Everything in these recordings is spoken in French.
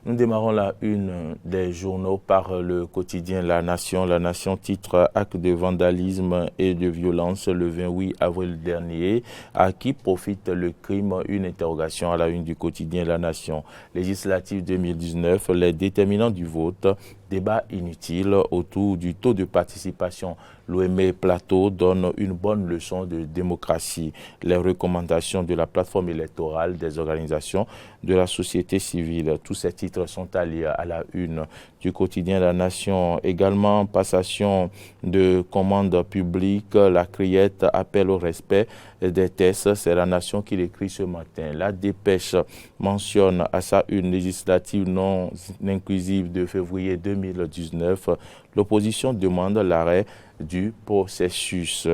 Nous démarrons la une des journaux par le quotidien La Nation. La Nation titre acte de vandalisme et de violence le 28 avril dernier. À qui profite le crime? Une interrogation à la une du quotidien La Nation. Législative 2019, les déterminants du vote. Débat inutile autour du taux de participation. L'OME Plateau donne une bonne leçon de démocratie. Les recommandations de la plateforme électorale des organisations de la société civile. Tous ces titres sont alliés à la une du quotidien La Nation. Également, passation de commandes publiques. La criette appelle au respect des tests. C'est La Nation qui l'écrit ce matin. La dépêche mentionne à sa une législative non inclusive de février 2019. L'opposition demande l'arrêt du processus.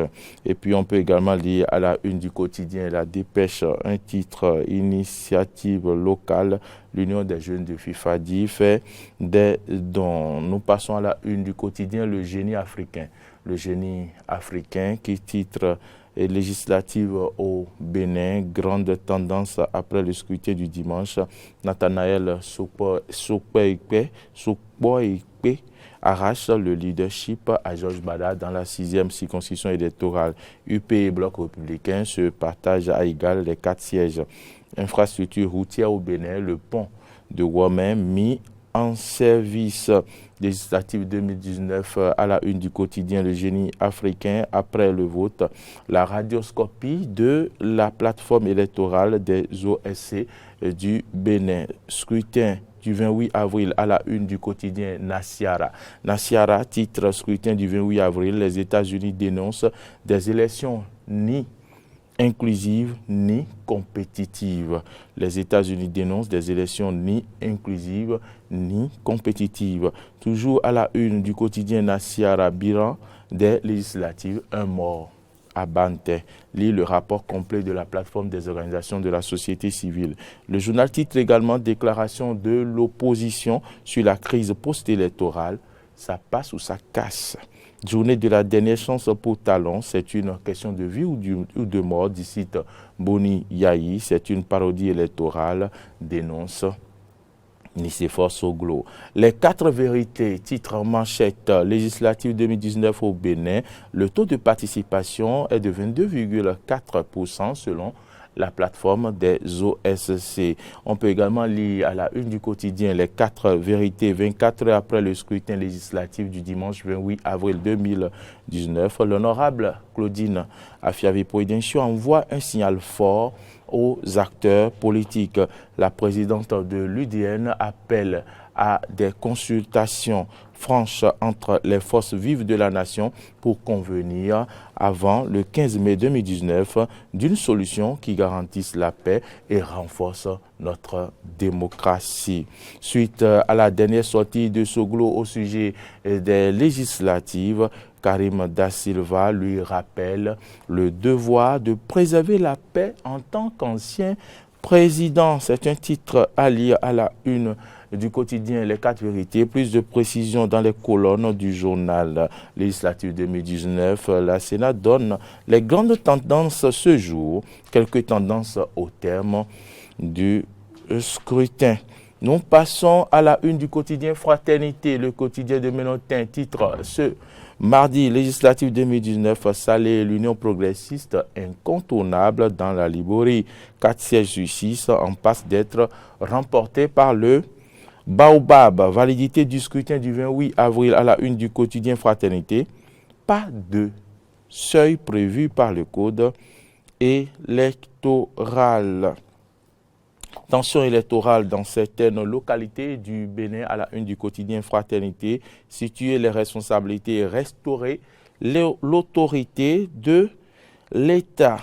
Et puis on peut également lire à la une du quotidien La Dépêche un titre initiative locale. L'Union des jeunes de FIFADI fait des dons. Nous passons à la une du quotidien Le Génie africain. Le Génie africain qui titre législative au Bénin, grande tendance après le scrutin du dimanche. Nathanaël Sokpoekpe arrache le leadership à Georges Bada dans la 6e circonscription électorale. UP et Bloc républicain se partagent à égal les 4 sièges. Infrastructure routière au Bénin, le pont de Ouamen mis en service. Législative 2019 à la une du quotidien Le Génie africain après le vote. La radioscopie de la plateforme électorale des OSC du Bénin. Scrutin du 28 avril à la une du quotidien Nasiara. Nasiara titre scrutin du 28 avril. Les États-Unis dénoncent des élections ni inclusive ni compétitive. Les États-Unis dénoncent des élections ni inclusives ni compétitives. Toujours à la une du quotidien Nasiara, bilan des législatives, un mort à Bante. Lit le rapport complet de la plateforme des organisations de la société civile. Le journal titre également déclaration de l'opposition sur la crise post-électorale. Ça passe ou ça casse? Journée de la dernière chance pour Talon, c'est une question de vie ou de mort, d'ici Boni Yahi, c'est une parodie électorale, dénonce Nicéphore Soglo. Les 4 vérités, titre en manchette, législative 2019 au Bénin, le taux de participation est de 22,4% selon la plateforme des OSC. On peut également lire à la une du quotidien les 4 vérités 24 heures après le scrutin législatif du dimanche 28 avril 2019. L'honorable Claudine Afiavi-Poidencio envoie un signal fort aux acteurs politiques. La présidente de l'UDN appelle à des consultations franches entre les forces vives de la nation pour convenir avant le 15 mai 2019 d'une solution qui garantisse la paix et renforce notre démocratie. Suite à la dernière sortie de Soglo au sujet des législatives, Karim Da Silva lui rappelle le devoir de préserver la paix en tant qu'ancien président. C'est un titre à lire à la une du quotidien Les 4 vérités. Plus de précisions dans les colonnes du journal législatif 2019. La Sénat donne les grandes tendances ce jour. Quelques tendances au terme du scrutin. Nous passons à la une du quotidien Fraternité. Le quotidien de Ménotin titre ce mardi législatif 2019, Salé, l'Union progressiste incontournable dans la Liborie. 4 sièges sur 6 en passe d'être remportés par le Baobab. Validité du scrutin du 28 avril à la une du quotidien Fraternité. Pas de seuil prévu par le code électoral. Tension électorale dans certaines localités du Bénin à la une du quotidien Fraternité. Situer les responsabilités et restaurer l'autorité de l'État.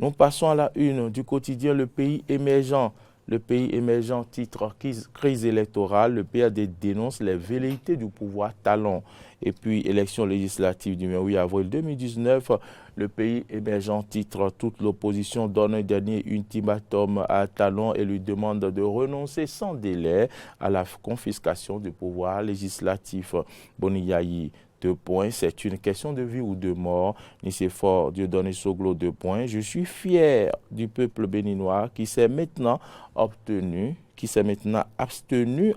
Nous passons à la une du quotidien Le Pays émergent. Le Pays émergent titre crise électorale. Le PAD dénonce les velléités du pouvoir Talon. Et puis élection législative du 28 avril 2019. Le Pays émergent titre toute l'opposition donne un dernier ultimatum à Talon et lui demande de renoncer sans délai à la confiscation du pouvoir législatif. Boni Yahi 2 points. C'est une question de vie ou de mort. Nicéphore Dieudonné Soglo, 2 points. Je suis fier du peuple béninois qui s'est maintenant abstenu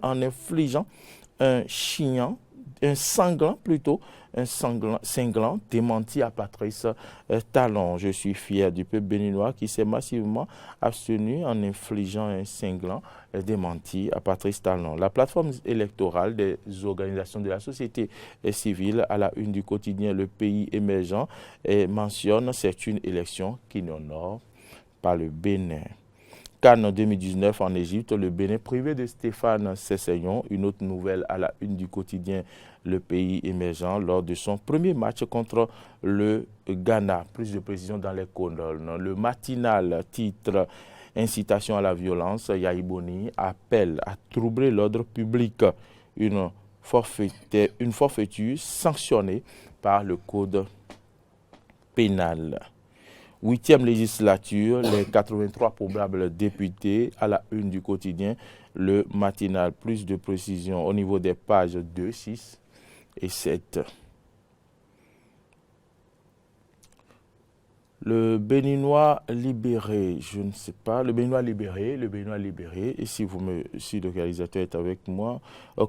en infligeant un cinglant démenti à Patrice Talon. Je suis fier du peuple béninois qui s'est massivement abstenu en infligeant un cinglant démenti à Patrice Talon. La plateforme électorale des organisations de la société civile à la une du quotidien Le Pays émergent mentionne c'est une élection qui n'honore pas le Bénin. Cannes 2019 en Égypte, le Bénin privé de Stéphane Sessegnon, une autre nouvelle à la une du quotidien Le Pays émergent lors de son premier match contre le Ghana. Plus de précisions dans les colonnes. Le matinal titre Incitation à la violence, Yahi Boni appelle à troubler l'ordre public. Une forfaiture sanctionnée par le code pénal. 8e législature, les 83 probables députés à la une du quotidien, le matinal. Plus de précision au niveau des pages 2, 6 et 7. Le Béninois libéré, je ne sais pas, le Béninois libéré, et si le réalisateur est avec moi,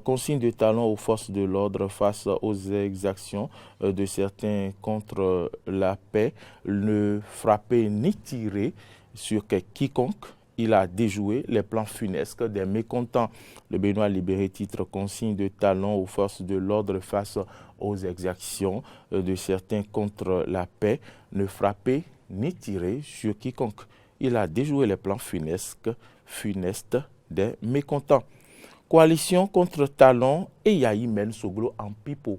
consigne de talon aux forces de l'ordre face aux exactions de certains contre la paix, ne frapper ni tirer sur quiconque. Il a déjoué les plans funestes des mécontents. Le Béninois libéré titre consigne de talon aux forces de l'ordre face aux exactions de certains contre la paix, ne frapper ni tirer sur quiconque. Il a déjoué les plans funestes des mécontents. Coalition contre Talon et Yahi mène Soglo en pipeau.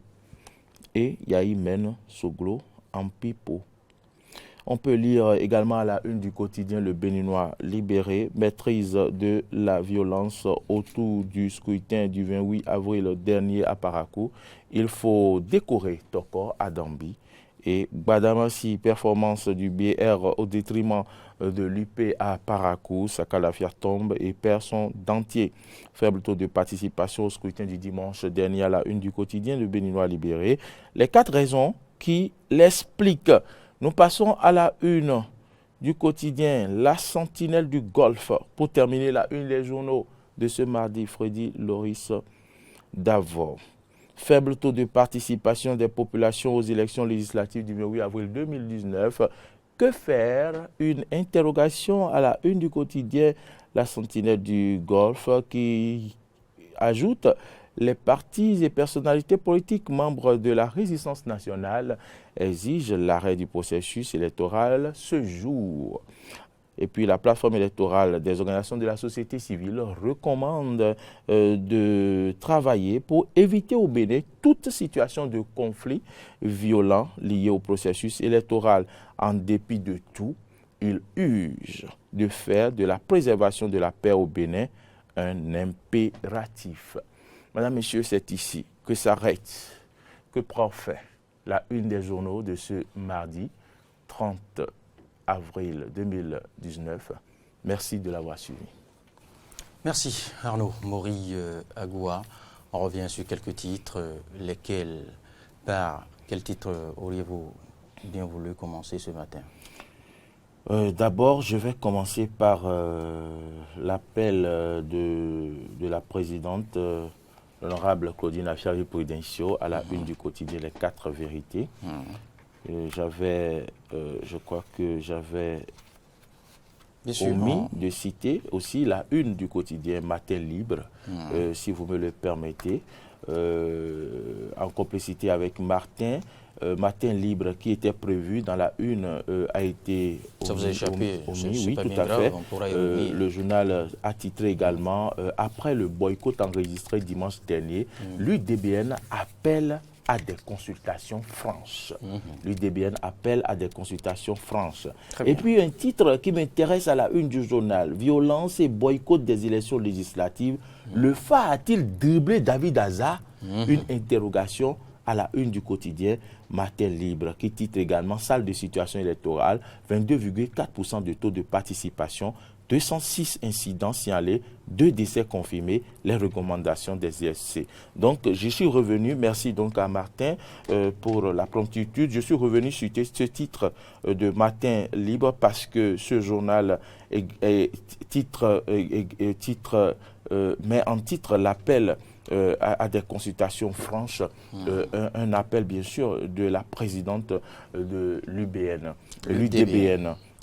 On peut lire également à la une du quotidien Le Béninois libéré, maîtrise de la violence autour du scrutin du 28 avril dernier à Parakou. Il faut décorer Tokor à Dambi. Et Gbadamassi, performance du BR au détriment de l'UP à Parakou. Sakalafia tombe et perd son dentier. Faible taux de participation au scrutin du dimanche dernier à la une du quotidien Le Béninois libéré. Les 4 raisons qui l'expliquent. Nous passons à la une du quotidien La Sentinelle du Golfe pour terminer la une des journaux de ce mardi. Freddy Loris Davor. Faible taux de participation des populations aux élections législatives du 28 avril 2019. Que faire? Une interrogation à la une du quotidien La Sentinelle du Golfe qui ajoute les partis et personnalités politiques membres de la résistance nationale exigent l'arrêt du processus électoral ce jour. Et puis la plateforme électorale des organisations de la société civile recommande de travailler pour éviter au Bénin toute situation de conflit violent lié au processus électoral. En dépit de tout, il urge de faire de la préservation de la paix au Bénin un impératif. Madame, Messieurs, c'est ici que s'arrête, que prend fin la une des journaux de ce mardi 30 avril 2019. Merci de l'avoir suivi. Merci Arnaud Mori Agoua. On revient sur quelques titres, lesquels, par quel titre auriez-vous bien voulu commencer ce matin? D'abord, je vais commencer par l'appel de la présidente, l'honorable Claudine Afiari-Prudencio, à la une du quotidien Les 4 vérités. Je crois que j'avais omis de citer aussi la une du quotidien Matin Libre, si vous me le permettez, en complicité avec Martin. Matin Libre qui était prévu dans la une a été ça vous a échappé, oui, tout à fait. Le journal a titré également après le boycott enregistré dimanche dernier, l'UDBN appelle à des consultations franches. L'UDBN appelle à des consultations franches. Et puis un titre qui m'intéresse à la une du journal, violence et boycott des élections législatives. Le FA a-t-il dribblé David Hazard? Une interrogation à la une du quotidien Matin Libre, qui titre également salle de situation électorale, 22,4% de taux de participation, 206 incidents signalés, 2 décès confirmés, les recommandations des ISC. Donc, je suis revenu, merci donc à Martin pour la promptitude, je suis revenu sur ce titre de Matin Libre parce que ce journal met en titre l'appel à des consultations franches, un appel bien sûr de la présidente de l'UDBN.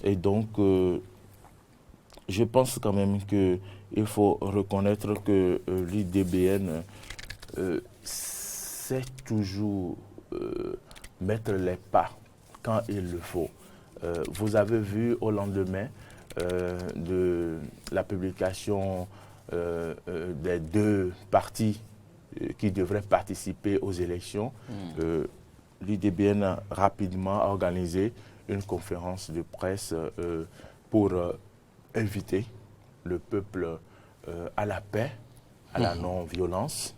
Et donc, je pense quand même qu'il faut reconnaître que l'UDBN sait toujours mettre les pas quand il le faut. Vous avez vu au lendemain de la publication des 2 partis qui devraient participer aux élections, l'UDBN rapidement a organisé une conférence de presse pour inviter le peuple à la paix, à la non-violence,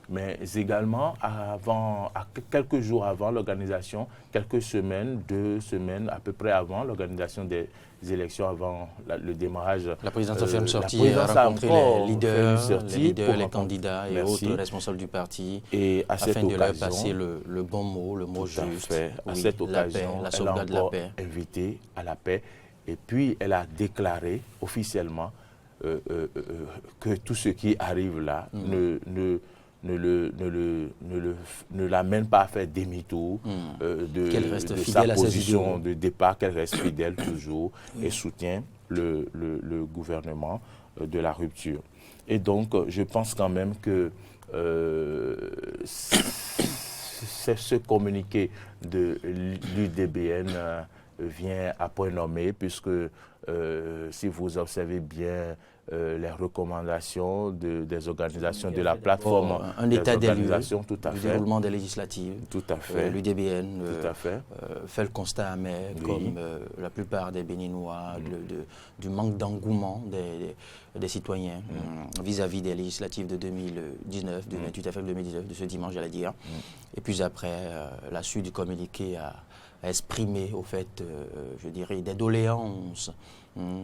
mais également quelques jours avant l'organisation, quelques semaines, 2 semaines à peu près avant l'organisation des élections, avant le démarrage. La présidence a fait une sortie et a rencontré les leaders, les candidats et autres responsables du parti, et afin de leur passer le bon mot, le mot juste. À cette occasion, la sauvegarde de la paix. Invité à la paix. Et puis, elle a déclaré officiellement que tout ce qui arrive là ne l'amène pas à faire demi-tour de sa position de départ, qu'elle reste fidèle toujours et soutient le gouvernement de la rupture. Et donc, je pense quand même que ce communiqué de l'UDBN vient à point nommé, puisque si vous observez bien les recommandations des organisations de la plateforme, un état des lieux tout à du fait, déroulement des législatives. Tout à fait. L'UDBN fait le constat amer, comme la plupart des Béninois, du manque d'engouement des citoyens vis-à-vis des législatives de 2019, du 28 avril 2019, de ce dimanche, j'allais dire. Et puis après, la suite du communiqué a exprimé, au fait, je dirais, des doléances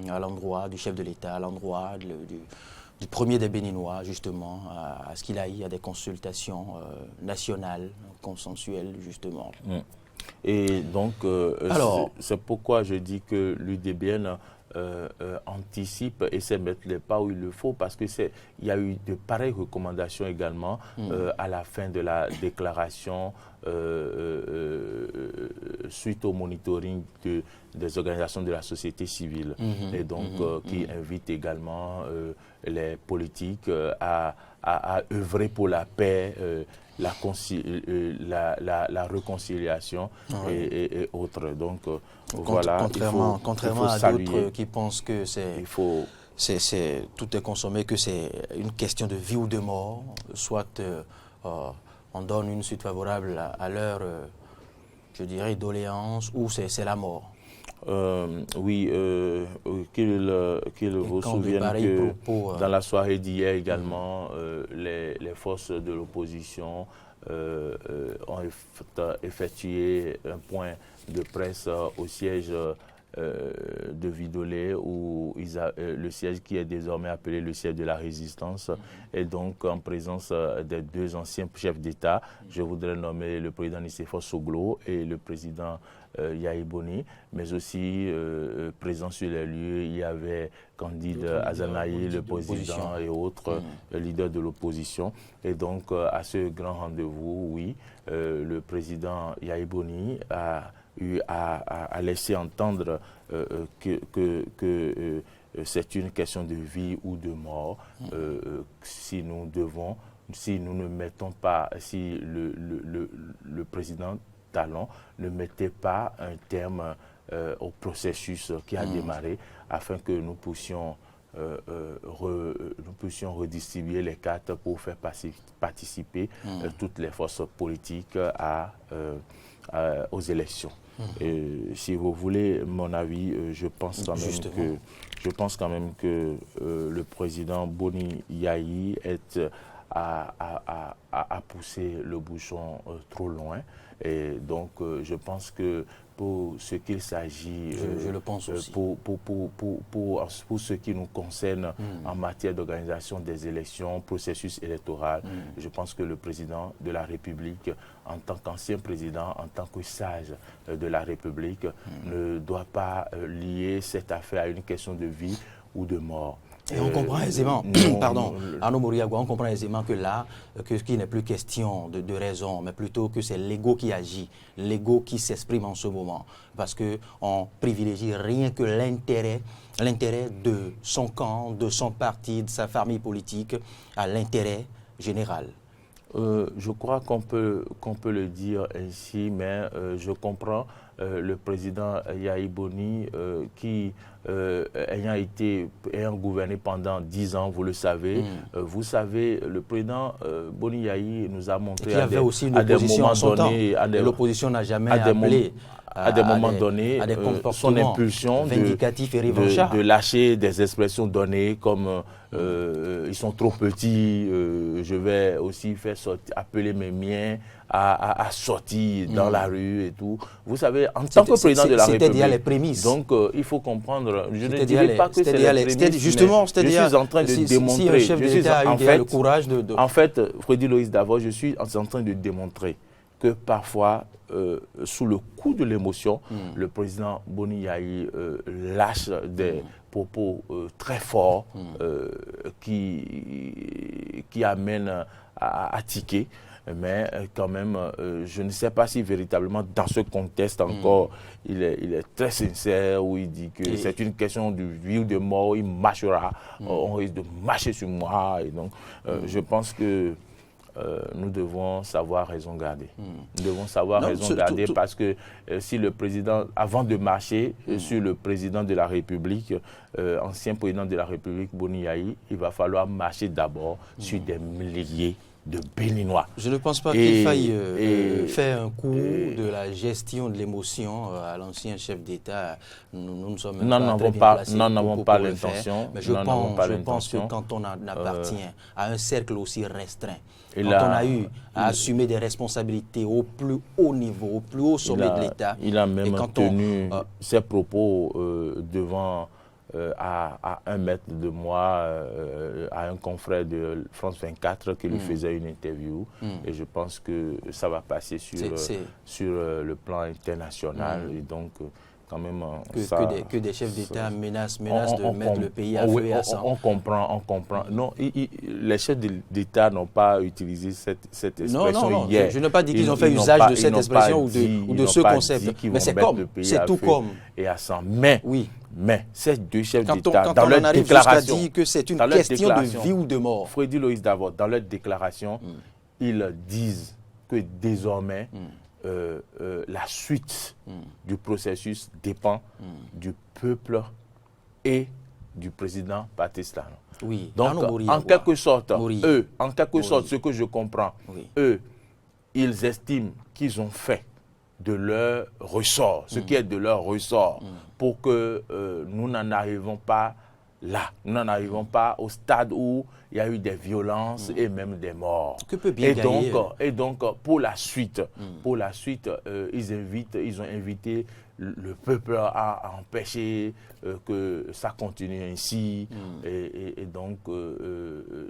à l'endroit du chef de l'État, à l'endroit du premier des Béninois, justement, à ce qu'il aille à des consultations nationales, consensuelles, justement. Et donc, c'est pourquoi je dis que l'UDBN anticipe et sait mettre les pas où il le faut, parce qu'il y a eu de pareilles recommandations également à la fin de la déclaration suite au monitoring des organisations de la société civile, et donc qui invite également les politiques à œuvrer pour la paix, la réconciliation et autres. Donc voilà, contrairement à d'autres qui pensent que tout est consommé, que c'est une question de vie ou de mort, soit on donne une suite favorable à leur, je dirais, doléance, ou c'est la mort. Oui, qu'il vous souvienne que dans la soirée d'hier également, les forces de l'opposition ont effectué un point de presse au siège de Vidolé, où le siège qui est désormais appelé le siège de la résistance, et donc en présence des 2 anciens chefs d'État. Je voudrais nommer le président Nicéphore Soglo et le président Yahi Boni, mais aussi présent sur les lieux, il y avait Candide Azanaï, le président, et autres leaders de l'opposition. Et donc à ce grand rendez-vous, oui, le président Yahi Boni a laissé entendre que c'est une question de vie ou de mort. Si nous ne mettons pas, si le président Talon ne mettait pas un terme au processus qui a démarré, afin que nous puissions redistribuer les cartes pour faire participer toutes les forces politiques aux élections. Si vous voulez mon avis, je pense quand même que le président Boni Yahi est à pousser le bouchon trop loin. Et donc, je pense que pour ce qu'il s'agit, je le pense aussi. Pour ce qui nous concerne en matière d'organisation des élections, processus électoral, je pense que le président de la République, en tant qu'ancien président, en tant que sage de la République, ne doit pas lier cette affaire à une question de vie ou de mort. Et on comprend aisément, Arnaud Moriagua, on comprend aisément que là, qu'il n'est plus question de raison, mais plutôt que c'est l'ego qui agit, l'ego qui s'exprime en ce moment. Parce qu'on privilégie rien que l'intérêt de son camp, de son parti, de sa famille politique, à l'intérêt général. Je crois qu'on peut le dire ainsi, mais je comprends le président Yahi Boni qui, ayant gouverné pendant 10 ans, vous le savez, vous savez, le président Boni Yahi nous a montré à des moments donnés, l'opposition n'a jamais appelé à des moments donnés, son impulsion de lâcher des expressions données comme ils sont trop petits, je vais aussi faire appeler mes miens à sortir dans la rue et tout. Vous savez, en tant que président de la République, c'était déjà les prémices. Donc, il faut comprendre, je ne dirais pas que c'est les prémices, justement, je suis en train de démontrer. Si un chef d'État a eu le courage de... En fait, Freddy Loïs Davor, je suis en train de démontrer que parfois, sous le coup de l'émotion, le président Boni Yahi lâche des propos très forts qui amènent à tiquer. Mais quand même, je ne sais pas si véritablement dans ce contexte encore, il est très sincère, où il dit que c'est une question de vie ou de mort, il marchera, on risque de marcher sur moi. Et donc, je pense que nous devons savoir raison garder. Nous devons savoir raison garder parce que si le président, avant de marcher sur le président de la République, ancien président de la République, Boni Yahi, il va falloir marcher d'abord sur des milliers de Béninois. Je ne pense pas qu'il faille faire un coup de la gestion de l'émotion à l'ancien chef d'État. Nous ne sommes nous n'avons pas l'intention. Mais je pense que quand on appartient à un cercle aussi restreint, quand on a eu à assumer des responsabilités au plus haut niveau, au plus haut sommet de l'État. Il a même tenu ses propos devant... à 1 mètre de moi, à un confrère de France 24 qui lui faisait une interview. Et je pense que ça va passer sur le plan international. Et donc, quand même... Que des chefs d'État menacent de mettre le pays à feu et à sang. On comprend. Non, les chefs d'État n'ont pas utilisé cette expression hier. Je n'ai pas dit qu'ils ont fait usage de cette expression ou de ce concept. Mais c'est tout comme... Et à sang. Mais ces deux chefs d'État, dans leur déclaration, dit que c'est une question de vie ou de mort. Freddy Loïs Davor, dans leur déclaration, ils disent que désormais, la suite du processus dépend du peuple et du président Patrice Talon. Oui. Donc, en quelque sorte, ce que je comprends, eux, ils estiment qu'ils ont fait de leur ressort, ce qui est de leur ressort, pour que nous n'en arrivons pas là. Nous n'en arrivons pas au stade où il y a eu des violences et même des morts. Que peut bien gagner. Et donc, pour la suite, ils ont invité le peuple à empêcher que ça continue ainsi. Et donc,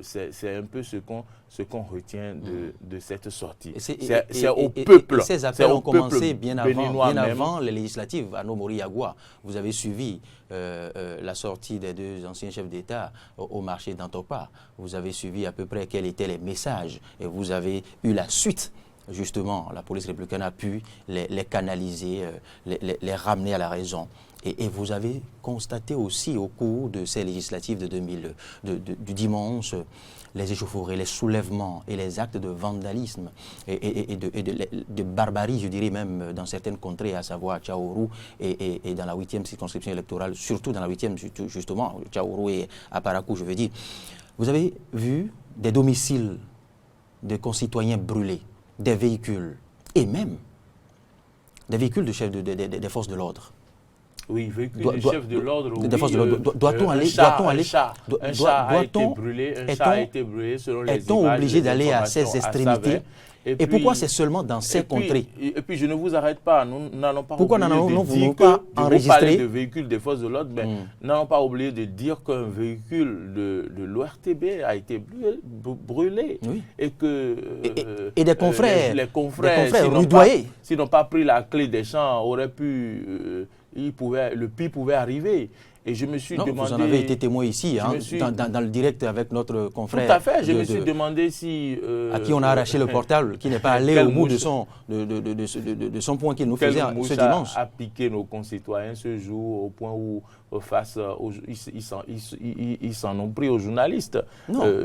c'est un peu ce qu'on retient de cette sortie. C'est au peuple. Et ces appels ont commencé bien avant les législatives. Arnaud Moriagua, vous avez suivi la sortie des deux anciens chefs d'État au marché d'Antopa. Vous avez suivi à peu près quels étaient les messages et vous avez eu la suite. Justement, la police républicaine a pu les canaliser, les ramener à la raison. Et vous avez constaté aussi au cours de ces législatives du dimanche, les échauffourées, les soulèvements et les actes de vandalisme et de barbarie, je dirais même, dans certaines contrées, à savoir à Tchaourou et dans la 8e circonscription électorale, surtout dans la 8e, justement, Tchaourou et à Parakou, je veux dire. Vous avez vu des domiciles de concitoyens brûlés, des véhicules, et même des véhicules de chefs des forces de l'ordre. Oui, véhicule du chef de l'ordre. Des forces de l'ordre. Doit-on aller? Un char a été brûlé. Un char a été brûlé selon les images. Est-on obligé d'aller à ces extrémités? Et pourquoi c'est seulement dans ces contrées? Et puis je ne vous arrête pas, nous n'allons pas pourquoi oublier pas enregistrer de véhicules des forces de l'ordre, mais nous n'allons pas oublier de dire qu'un véhicule de l'ORTB a été brûlé. Oui. Et que et des confrères, les confrères s'ils n'ont pas pris la clé des champs, auraient pu, le pire pouvait arriver. Et je me suis demandé... Vous en avez été témoin ici, dans le direct avec notre confrère. Tout à fait, je me suis demandé si... à qui on a arraché le portable, qui n'est pas allé au bout de son point qu'il nous faisait ce dimanche. A piqué nos concitoyens ce jour au point où, ils s'en ont pris aux journalistes,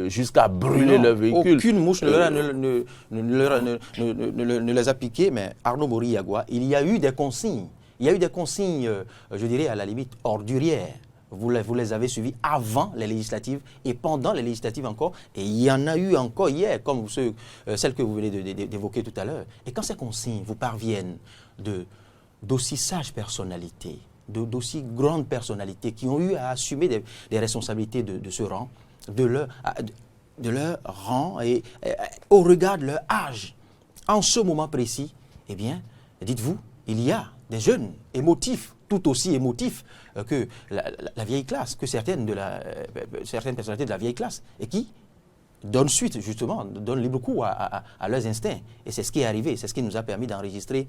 jusqu'à brûler leur véhicule. Aucune mouche ne les a piqués, mais Arnaud Mori-Yagua, il y a eu des consignes. Il y a eu des consignes, je dirais à la limite, ordurières. Vous les avez suivies avant les législatives et pendant les législatives encore. Et il y en a eu encore hier, comme celles que vous venez d'évoquer tout à l'heure. Et quand ces consignes vous parviennent d'aussi sages personnalités, d'aussi grandes personnalités qui ont eu à assumer des responsabilités de ce rang, de leur rang et au regard de leur âge, en ce moment précis, eh bien, dites-vous, il y a des jeunes émotifs, tout aussi émotifs que la vieille classe, que certaines personnalités de la vieille classe, et qui donnent suite, justement, donnent libre cours à leurs instincts. Et c'est ce qui est arrivé, c'est ce qui nous a permis d'enregistrer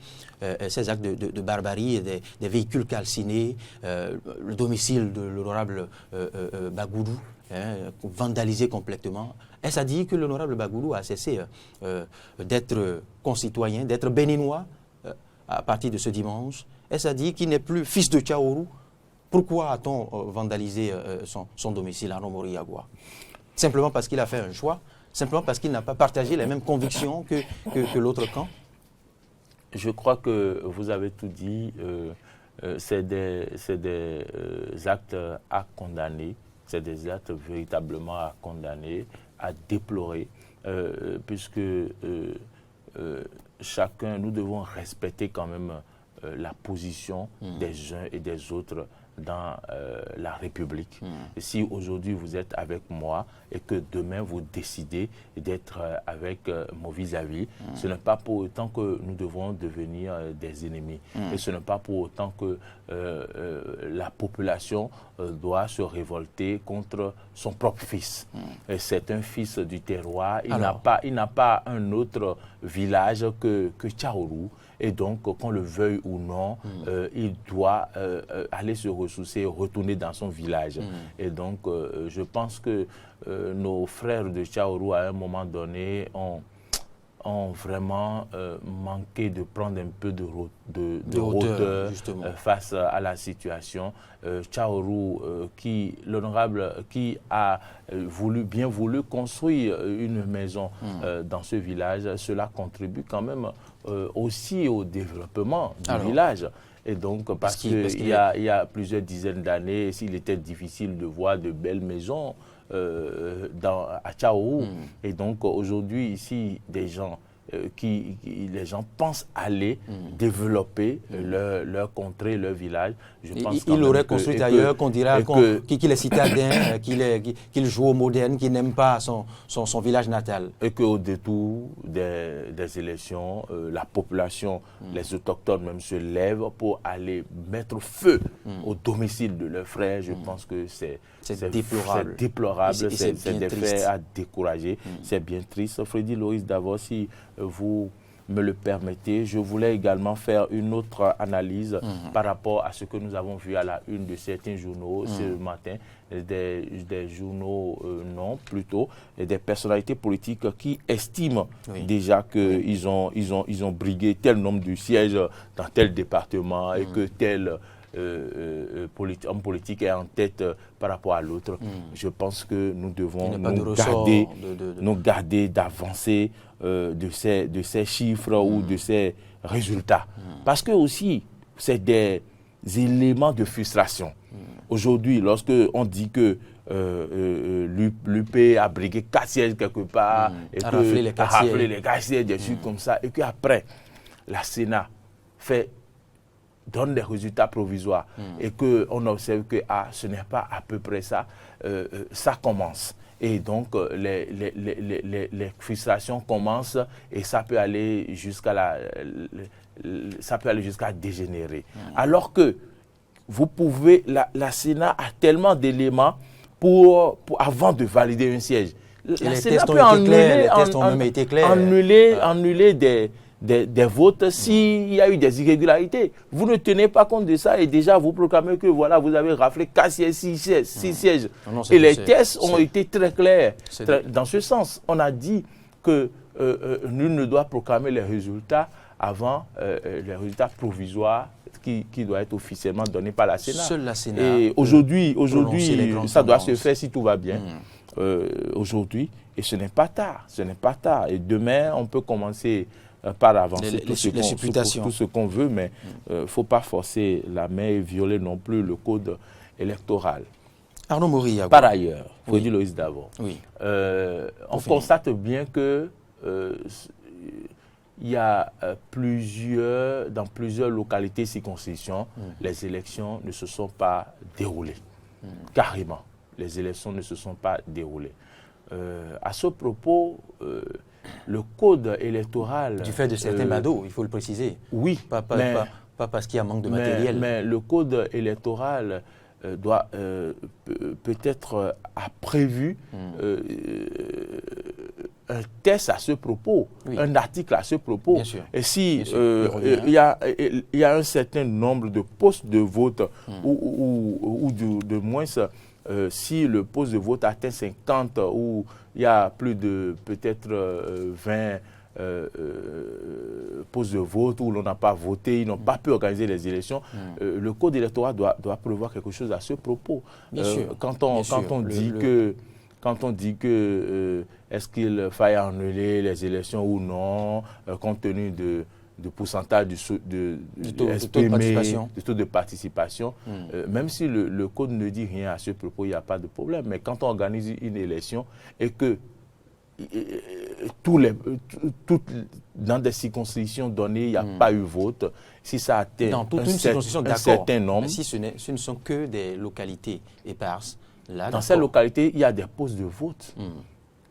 ces actes de barbarie, des véhicules calcinés, le domicile de l'honorable Bagoudou, vandalisé complètement. Est-ce à dire que l'honorable Bagoudou a cessé d'être concitoyen, d'être béninois à partir de ce dimanche? Est-ce à dire qu'il n'est plus fils de Tchaourou? Pourquoi a-t-on vandalisé son domicile à Arnaud Mori-Yagua? Simplement parce qu'il a fait un choix? Simplement parce qu'il n'a pas partagé les mêmes convictions que l'autre camp? Je crois que vous avez tout dit. C'est des actes à condamner. C'est des actes véritablement à condamner, à déplorer, puisque chacun, nous devons respecter quand même la position des uns et des autres dans la République. Et si aujourd'hui vous êtes avec moi et que demain vous décidez d'être avec mon vis-à-vis, ce n'est pas pour autant que nous devons devenir des ennemis. Et ce n'est pas pour autant que la population doit se révolter contre son propre fils. C'est un fils du terroir. Il n'a pas un autre village que Tchaourou. Et donc, qu'on le veuille ou non, il doit aller se ressourcer, retourner dans son village. Et donc, je pense que nos frères de Tchaourou, à un moment donné, ont vraiment manqué de prendre un peu de hauteur face à la situation. Tchaourou, l'honorable, qui a bien voulu construire une maison dans ce village, cela contribue quand même aussi au développement du village. Et donc, parce qu'il y a plusieurs dizaines d'années, s'il était difficile de voir de belles maisons à Tchaourou. Et donc, aujourd'hui, ici, les gens pensent aller développer leur contrée, leur village. Il aurait construit ailleurs, qu'on dira qu'il est citadin, qu'il joue au moderne, qu'il n'aime pas son village natal. Et qu'au détour des élections, la population, les autochtones même se lèvent pour aller mettre feu au domicile de leurs frères. Je pense que c'est déplorable. C'est des faits à décourager. C'est bien triste. Freddy Loïs, d'abord, si vous me le permettez, je voulais également faire une autre analyse par rapport à ce que nous avons vu à la une de certains journaux ce matin, des journaux plutôt, et des personnalités politiques qui estiment déjà qu'ils ont brigué tel nombre de sièges dans tel département et que tel homme politique est en tête par rapport à l'autre. Je pense que nous devons nous garder d'avancer de ces chiffres ou de ces résultats. Parce que aussi, c'est des éléments de frustration. Aujourd'hui, lorsque on dit que l'UP a brigué 4 sièges quelque part, et a raflé les 4 sièges, des trucs comme ça, et qu'après, la Sénat fait donne des résultats provisoires et qu'on observe que ce n'est pas à peu près ça, ça commence. Et donc, les frustrations commencent et ça peut aller jusqu'à dégénérer. Alors que vous pouvez, la Sénat a tellement d'éléments avant de valider un siège. La Sénat peut annuler des votes s'il y a eu des irrégularités. Vous ne tenez pas compte de ça et déjà vous proclamez que voilà, vous avez raflé 4 sièges, 6 sièges. Et les tests ont été très clairs. Dans ce sens, on a dit que nul ne doit proclamer les résultats avant les résultats provisoires qui doivent être officiellement donnés par la Sénat. Seule la Sénat. Et aujourd'hui, ça doit se faire si tout va bien. Aujourd'hui, et ce n'est pas tard. Ce n'est pas tard. Et demain, on peut commencer par avancer tout ce qu'on veut, mais il ne faut pas forcer la main et violer non plus le code électoral. Arnaud Mori-Yagua. Par ailleurs, Freddy Loïs d'abord, on constate bien que il y a dans plusieurs localités circonscriptions, les élections ne se sont pas déroulées. Carrément, les élections ne se sont pas déroulées. À ce propos, le code électoral... Du fait de certains badauds, il faut le préciser. Oui, pas parce qu'il y a un manque de matériel. Mais le code électoral peut-être a prévu un test à ce propos, un article à ce propos. Bien sûr. Et si il y a un certain nombre de postes de vote ou de moins... si le poste de vote atteint 50 ou il y a plus de peut-être 20 postes de vote où l'on n'a pas voté, ils n'ont pas pu organiser les élections, le code électoral doit prévoir quelque chose à ce propos. Quand on dit que est-ce qu'il faille annuler les élections ou non, compte tenu de pourcentage du taux de participation, même si le code ne dit rien à ce propos, il n'y a pas de problème. Mais quand on organise une élection et que dans des circonscriptions données, il n'y a pas eu vote, si ça atteint dans toute une circonscription, un certain nombre... Si ce ne sont que des localités éparses, là, dans ces localités, il y a des postes de vote.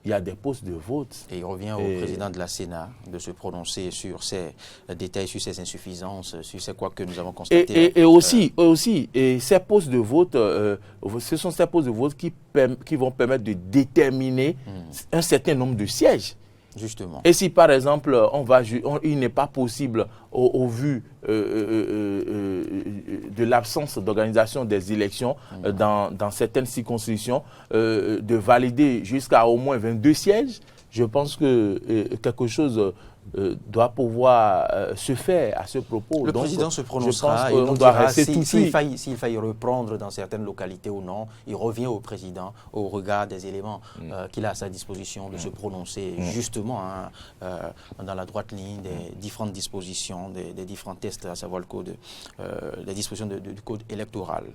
Il y a des postes de vote. Et il revient au président de la Sénat de se prononcer sur ces détails, sur ces insuffisances, sur ces quoi que nous avons constaté. Et aussi, ces postes de vote, ce sont ces postes de vote qui vont permettre de déterminer un certain nombre de sièges. Justement. Et si par exemple, il n'est pas possible, au vu de l'absence d'organisation des élections dans certaines circonscriptions, de valider jusqu'à au moins 22 sièges, je pense que quelque chose doit pouvoir se faire à ce propos. Le président se prononcera et on doit rester tout de suite. S'il faille reprendre dans certaines localités ou non, il revient au président au regard des éléments qu'il a à sa disposition de se prononcer justement dans la droite ligne des différentes dispositions, des différents tests, à savoir le code, les dispositions du code électoral.